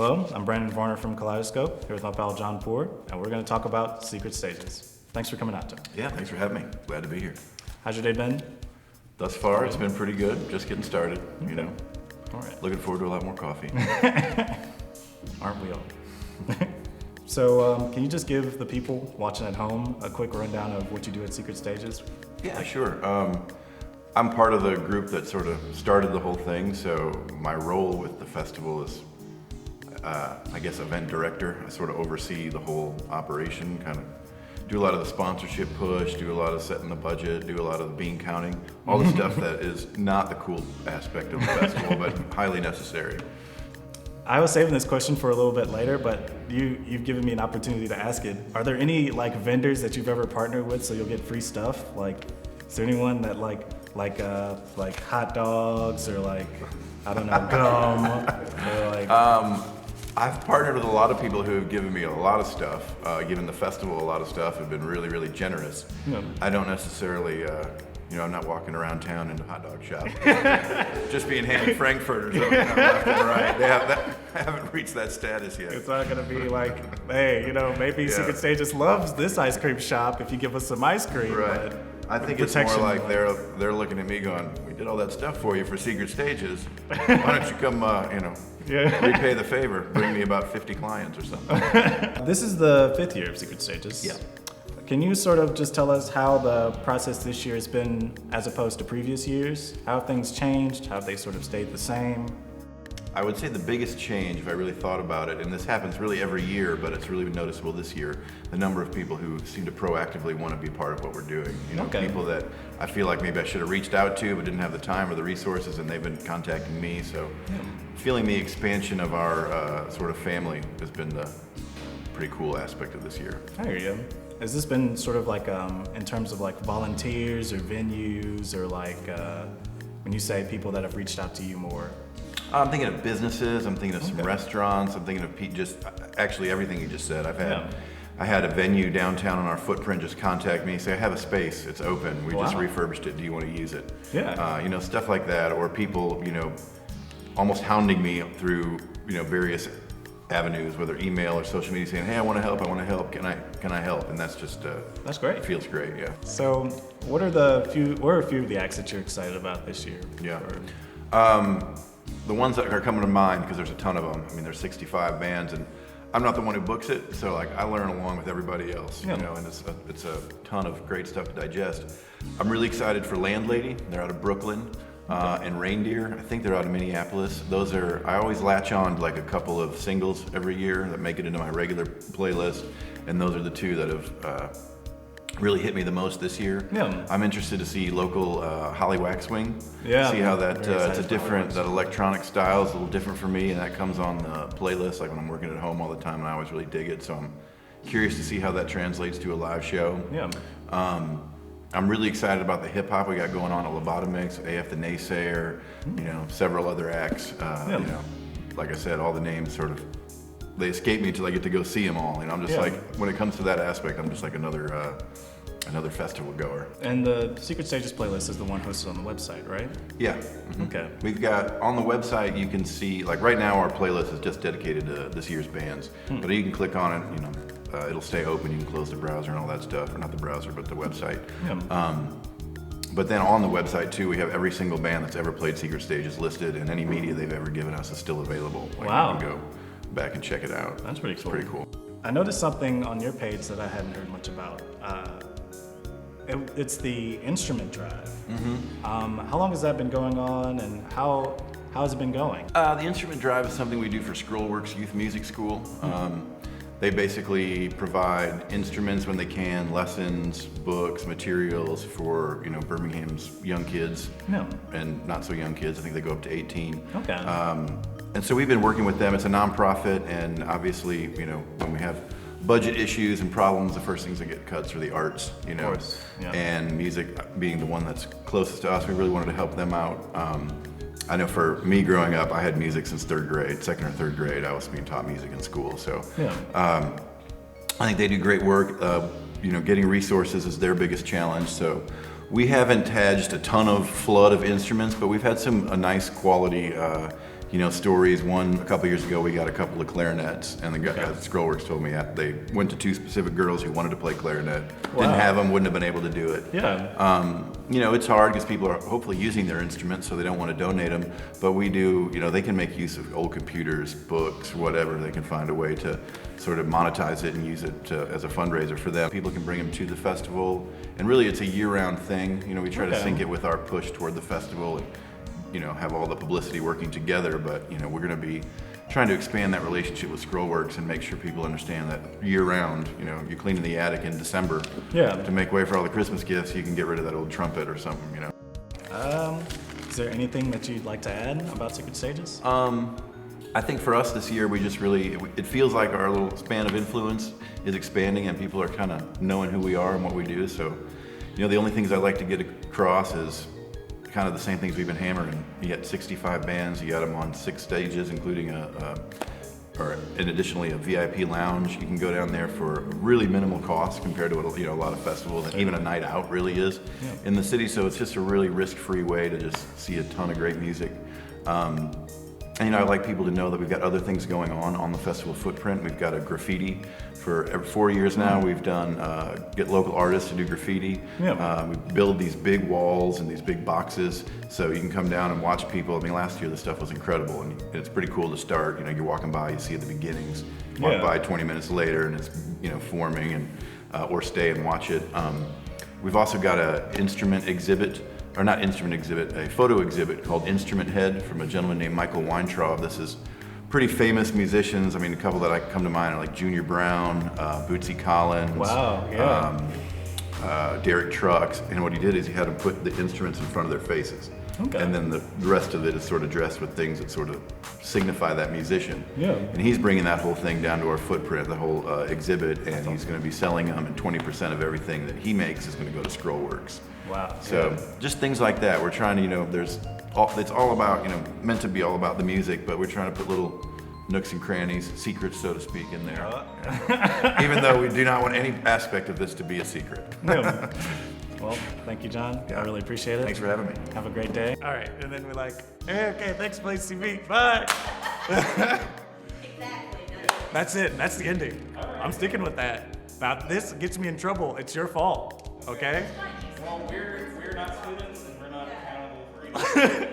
Hello, I'm Brandon Varner from KScope, here with my pal Jon Poor, and we're going to talk about secret stages. Thanks for coming out, Jon. Yeah, thanks for having me. Glad to be here. How's your day been? Thus far, it's been pretty good. Just getting started, you know. All right. Looking forward to a lot more coffee. Aren't we all? So, can you just give the people watching at home a quick rundown of what you do at Secret Stages? Yeah, sure. I'm part of the group that sort of started the whole thing, so my role with the festival is, I guess, event director. I sort of oversee the whole operation, kind of do a lot of the sponsorship push, do a lot of setting the budget, do a lot of the bean counting, all the stuff that is not the cool aspect of the festival, but highly necessary. I was saving this question for a little bit later, but you've given me an opportunity to ask it. Are there any vendors that you've ever partnered with so you'll get free stuff? Like, is there anyone that like hot dogs or I don't know, gum or I've partnered with a lot of people who have given me a lot of stuff, given the festival a lot of stuff, have been really, really generous. Yeah. I don't necessarily, I'm not walking around town into hot dog shops, just being handed frankfurters left and right. I haven't reached that status yet. It's not gonna be like, hey, maybe Secret Stages loves this ice cream shop if you give us some ice cream. Right. But I think it's more like they're looking at me going, we did all that stuff for you for Secret Stages. Why don't you come, repay the favor, bring me about 50 clients or something. This is the 5th year of Secret Stages. Yeah. Can you sort of just tell us how the process this year has been as opposed to previous years? How have things changed? How have they sort of stayed the same? I would say the biggest change, if I really thought about it, and this happens really every year, but it's really noticeable this year, the number of people who seem to proactively want to be part of what we're doing. People that I feel like maybe I should have reached out to but didn't have the time or the resources, and they've been contacting me. So feeling the expansion of our sort of family has been the pretty cool aspect of this year. I hear you. Has this been sort of in terms of volunteers or venues or when you say people that have reached out to you more? I'm thinking of businesses, I'm thinking of some restaurants, I'm thinking of actually everything you just said. I had a venue downtown on our footprint just contact me, say, I have a space, it's open, we just refurbished it, do you want to use it? Yeah. Stuff like that, or people, almost hounding me through, various avenues, whether email or social media, saying, hey, I want to help, can I help? And that's just, that's great. It feels great, yeah. So what are a few of the acts that you're excited about this year? Yeah. The ones that are coming to mind, because there's a ton of them. I mean, there's 65 bands, and I'm not the one who books it, so I learn along with everybody else, and it's a ton of great stuff to digest. I'm really excited for Landlady. They're out of Brooklyn, and Reindeer. I think they're out of Minneapolis. I always latch on to a couple of singles every year that make it into my regular playlist, and those are the two that have really hit me the most this year. Yeah. I'm interested to see local Holly Waxwing. Yeah. See how that it's a different, that electronic style is a little different for me, and that comes on the playlist when I'm working at home all the time, and I always really dig it. So I'm curious to see how that translates to a live show. Yeah. I'm really excited about the hip hop we got going on at Lobotomix, AF the Naysayer, several other acts. Like I said, all the names sort of they escape me until I get to go see them all. I'm just when it comes to that aspect, I'm just like another festival goer. And the Secret Stages playlist is the one hosted on the website, right? Yeah. Mm-hmm. Okay. We've got, on the website, you can see, right now our playlist is just dedicated to this year's bands. But you can click on it, it'll stay open, you can close the browser and all that stuff, or not the browser, but the website. Yeah. But then on the website too, we have every single band that's ever played Secret Stages listed, and any media they've ever given us is still available. Wow. You can go back and check it out. That's pretty cool. It's pretty cool. I noticed something on your page that I hadn't heard much about. It's the instrument drive. Mm-hmm. How long has that been going on, and how has it been going? The instrument drive is something we do for Scrollworks Youth Music School. They basically provide instruments when they can, lessons, books, materials for Birmingham's young kids and not so young kids. I think they go up to 18. Okay. And so we've been working with them. It's a nonprofit, and obviously, when we have budget issues and problems, the first things that get cuts are the arts, Of course. Yeah. and music being the one that's closest to us. We really wanted to help them out. I know for me growing up, I had music since second or third grade. I was being taught music in school. So I think they do great work. Getting resources is their biggest challenge. So we haven't had just a ton of flood of instruments, but we've had a nice quality stories. A couple years ago, we got a couple of clarinets, and the guy at Scrollworks told me they went to 2 specific girls who wanted to play clarinet. Wow. Didn't have them, wouldn't have been able to do it. Yeah. It's hard because people are hopefully using their instruments, so they don't want to donate them. But we do, they can make use of old computers, books, whatever. They can find a way to sort of monetize it and use it as a fundraiser for them. People can bring them to the festival, and really it's a year-round thing. We try to sync it with our push toward the festival and have all the publicity working together, but we're going to be trying to expand that relationship with Scrollworks and make sure people understand that year-round, you're cleaning the attic in December to make way for all the Christmas gifts. You can get rid of that old trumpet or something. Is there anything that you'd like to add about Secret Stages? I think for us this year, we just it feels like our little span of influence is expanding, and people are kind of knowing who we are and what we do. So, the only things I like to get across is kind of the same things we've been hammering. You got 65 bands, you got them on 6 stages, including additionally a VIP lounge. You can go down there for really minimal cost compared to what a lot of festivals and even a night out really is in the city. So it's just a really risk-free way to just see a ton of great music. And I'd like people to know that we've got other things going on the festival footprint. We've got a graffiti for 4 years now. We've done get local artists to do graffiti. We build these big walls and these big boxes so you can come down and watch people. Last year the stuff was incredible, and it's pretty cool to start. You're walking by, you see at the beginnings. Walk by 20 minutes later, and it's forming, and or stay and watch it. We've also got a instrument exhibit. Or not instrument exhibit, a photo exhibit called Instrument Head from a gentleman named Michael Weintraub. This is pretty famous musicians. A couple that I come to mind are like Junior Brown, Bootsy Collins, Derek Trucks. And what he did is he had them put the instruments in front of their faces. Okay. And then the rest of it is sort of dressed with things that sort of signify that musician. Yeah. And he's bringing that whole thing down to our footprint, the whole exhibit, and he's going to be selling them, and 20% of everything that he makes is going to go to Scrollworks. Wow. So just things like that. We're trying to, it's all about, meant to be all about the music, but we're trying to put little nooks and crannies, secrets, so to speak, in there. Even though we do not want any aspect of this to be a secret. Yeah. Well, thank you, Jon. I really appreciate it. Thanks for having me. Have a great day. All right, and then we're like, hey, okay, thanks, Place TV. Bye. Exactly. That's it. That's the ending. Right. I'm sticking with that. Now, this gets me in trouble. It's your fault. Okay? Well, we're not students, and we're not accountable for anything.